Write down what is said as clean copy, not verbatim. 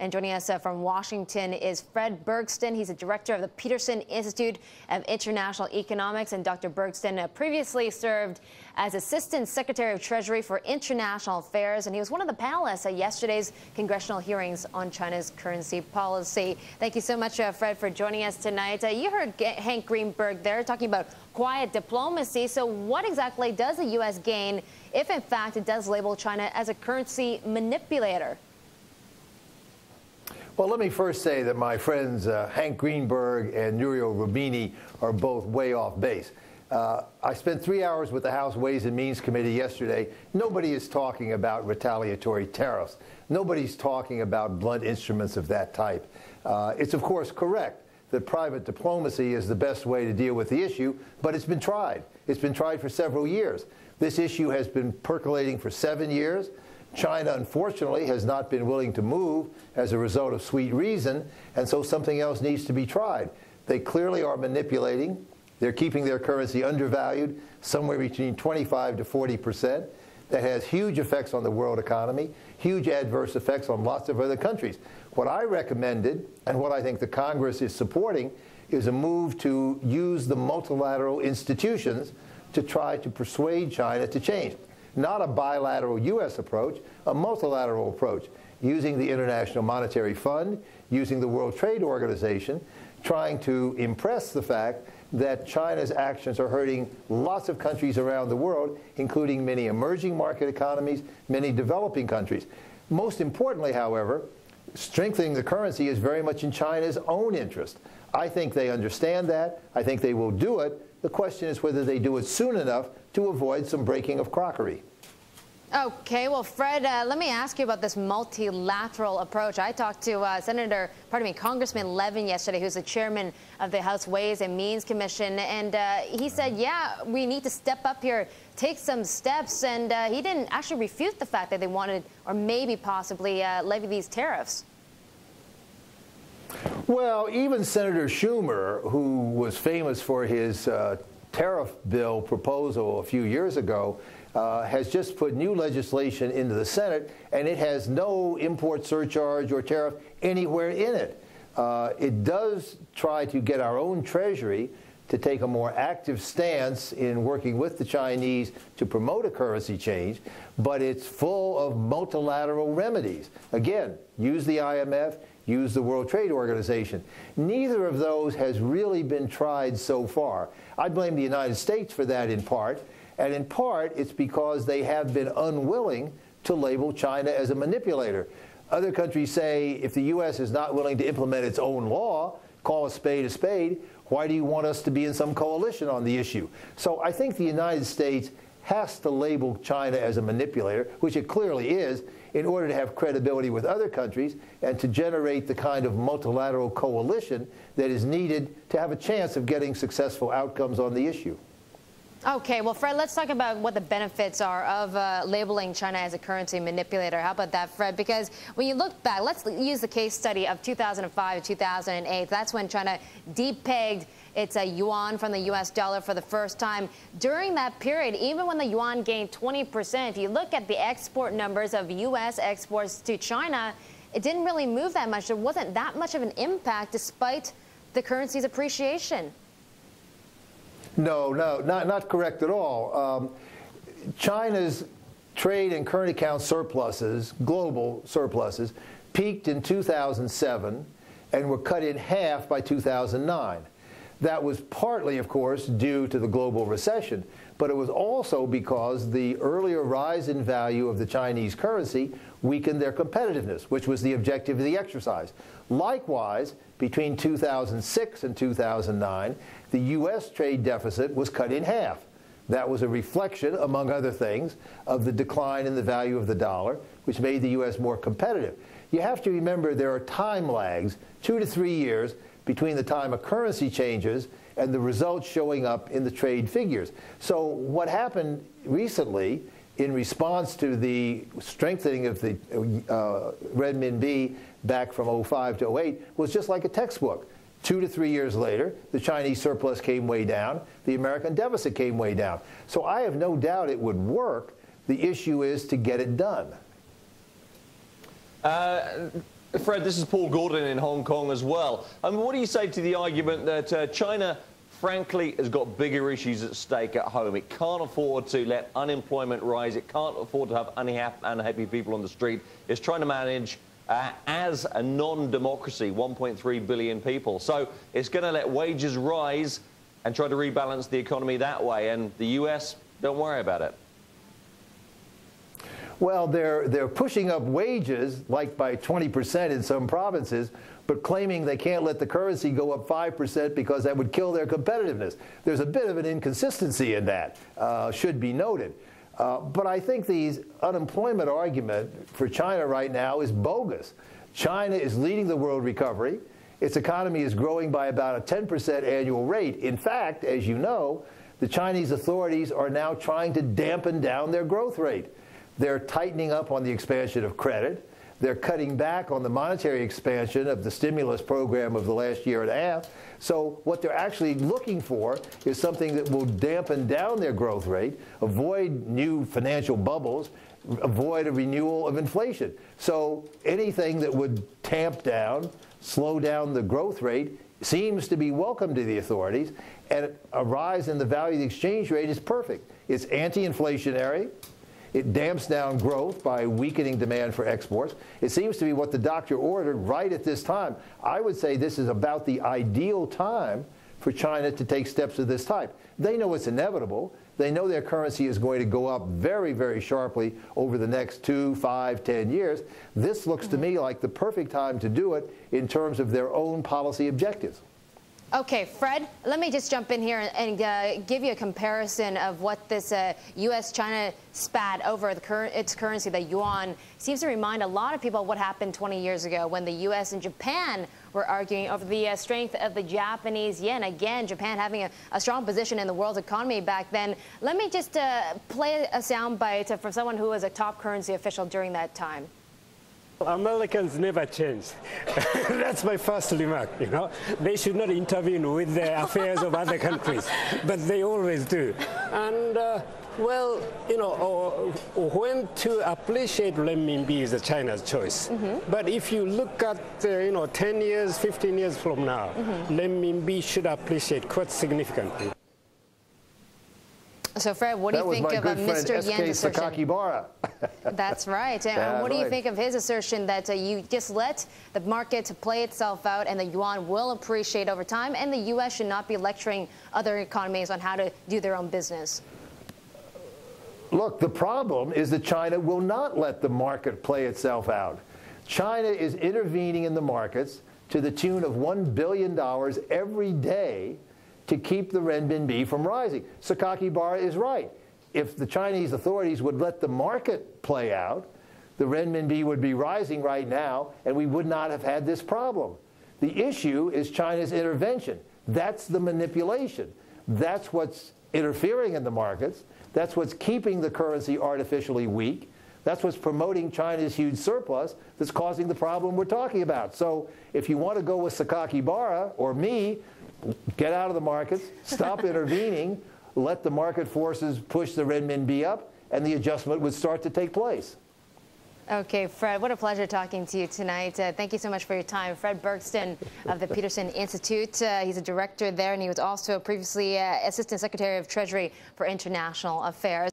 And joining us from Washington is Fred Bergsten. He's a director of the Peterson Institute of International Economics. And Dr. Bergsten previously served as Assistant Secretary of Treasury for International Affairs. And he was one of the panelists at yesterday's congressional hearings on China's currency policy. Thank you so much, Fred, for joining us tonight. You heard Hank Greenberg there talking about quiet diplomacy. So what exactly does the U.S. gain if, in fact, it does label China as a currency manipulator? Well, let me first say that my friends Hank Greenberg and Nouriel Roubini are both way off base. I spent 3 hours with the House Ways and Means Committee yesterday. Nobody is talking about retaliatory tariffs. Nobody's talking about blunt instruments of that type. It's, of course, correct that private diplomacy is the best way to deal with the issue, but it's been tried. It's been tried for several years. This issue has been percolating for 7 years. China, unfortunately, has not been willing to move as a result of sweet reason, and so something else needs to be tried. They clearly are manipulating. They're keeping their currency undervalued, somewhere between 25% to 40%. That has huge effects on the world economy, huge adverse effects on lots of other countries. What I recommended, and what I think the Congress is supporting, is a move to use the multilateral institutions to try to persuade China to change. Not a bilateral U.S. approach, a multilateral approach, using the International Monetary Fund, using the World Trade Organization, trying to impress the fact that China's actions are hurting lots of countries around the world, including many emerging market economies, many developing countries. Most importantly, however, strengthening the currency is very much in China's own interest. I think they understand that. I think they will do it. The question is whether they do it soon enough to avoid some breaking of crockery. Okay, well, Fred, let me ask you about this multilateral approach. I talked to Congressman Levin yesterday, who's the chairman of the House Ways and Means Commission, and he said, yeah, we need to step up here, take some steps, and he didn't actually refute the fact that they wanted, or maybe possibly, levy these tariffs. Well, even Senator Schumer, who was famous for his tariff bill proposal a few years ago, has just put new legislation into the Senate, and it has no import surcharge or tariff anywhere in it. It does try to get our own Treasury to take a more active stance in working with the Chinese to promote a currency change, but it's full of multilateral remedies. Again, use the IMF, use the World Trade Organization. Neither of those has really been tried so far. I blame the United States for that in part, and in part it's because they have been unwilling to label China as a manipulator. Other countries say if the U.S. is not willing to implement its own law, call a spade, why do you want us to be in some coalition on the issue? So I think the United States has to label China as a manipulator, which it clearly is, in order to have credibility with other countries and to generate the kind of multilateral coalition that is needed to have a chance of getting successful outcomes on the issue. Okay, well, Fred, let's talk about what the benefits are of labeling China as a currency manipulator. How about that, Fred? Because when you look back, let's use the case study of 2005 to 2008. That's when China depegged its yuan from the U.S. dollar for the first time. During that period, even when the yuan gained 20%, if you look at the export numbers of U.S. exports to China, it didn't really move that much. There wasn't that much of an impact despite the currency's appreciation. No, not correct at all. China's trade and current account surpluses, global surpluses, peaked in 2007 and were cut in half by 2009. That was partly, of course, due to the global recession, but it was also because the earlier rise in value of the Chinese currency weakened their competitiveness, which was the objective of the exercise. Likewise, between 2006 and 2009, the U.S. trade deficit was cut in half. That was a reflection, among other things, of the decline in the value of the dollar, which made the U.S. more competitive. You have to remember there are time lags, 2 to 3 years, between the time a currency changes and the results showing up in the trade figures. So what happened recently in response to the strengthening of the renminbi back from 05 to 08 was just like a textbook. 2 to 3 years later, the Chinese surplus came way down, the American deficit came way down. So I have no doubt it would work. The issue is to get it done. Fred, this is Paul Gordon in Hong Kong as well. What do you say to the argument that China, frankly, has got bigger issues at stake at home? It can't afford to let unemployment rise. It can't afford to have unhappy people on the street. It's trying to manage as a non-democracy, 1.3 billion people. So it's going to let wages rise and try to rebalance the economy that way. And the US, don't worry about it. Well, they're pushing up wages like by 20% in some provinces, but claiming they can't let the currency go up 5% because that would kill their competitiveness. There's a bit of an inconsistency in that, should be noted. But I think the unemployment argument for China right now is bogus. China is leading the world recovery. Its economy is growing by about a 10% annual rate. In fact, as you know, the Chinese authorities are now trying to dampen down their growth rate. They're tightening up on the expansion of credit. They're cutting back on the monetary expansion of the stimulus program of the last year and a half. So what they're actually looking for is something that will dampen down their growth rate, avoid new financial bubbles, avoid a renewal of inflation. So anything that would tamp down, slow down the growth rate seems to be welcome to the authorities, and a rise in the value of the exchange rate is perfect. It's anti-inflationary. It damps down growth by weakening demand for exports. It seems to be what the doctor ordered right at this time. I would say this is about the ideal time for China to take steps of this type. They know it's inevitable. They know their currency is going to go up very, very sharply over the next 2, 5, 10 years. This looks to me like the perfect time to do it in terms of their own policy objectives. Okay, Fred, let me just jump in here and give you a comparison of what this U.S.-China spat over its currency, the yuan, seems to remind a lot of people what happened 20 years ago when the U.S. and Japan were arguing over the strength of the Japanese yen. Again, Japan having a strong position in the world's economy back then. Let me just play a soundbite from someone who was a top currency official during that time. Americans never change. That's my first remark, you know. They should not intervene with the affairs of other countries, but they always do. And, well, you know, when to appreciate renminbi is China's choice. But if you look at, you know, 10 years, 15 years from now, renminbi should appreciate quite significantly. So, Fred, what do you think of Mr. Yen's assertion? That's right. And what do you think of his assertion that you just let the market play itself out and the yuan will appreciate over time, and the U.S. should not be lecturing other economies on how to do their own business? Look, the problem is that China will not let the market play itself out. China is intervening in the markets to the tune of $1 billion every day to keep the renminbi from rising. Sakakibara is right. If the Chinese authorities would let the market play out, the renminbi would be rising right now, and we would not have had this problem. The issue is China's intervention. That's the manipulation. That's what's interfering in the markets. That's what's keeping the currency artificially weak. That's what's promoting China's huge surplus that's causing the problem we're talking about. So if you want to go with Sakakibara or me, get out of the markets, stop intervening, let the market forces push the renminbi up, and the adjustment would start to take place. Okay, Fred, what a pleasure talking to you tonight. Thank you so much for your time. Fred Bergsten of the Peterson Institute. He's a director there, and he was also previously Assistant Secretary of Treasury for International Affairs.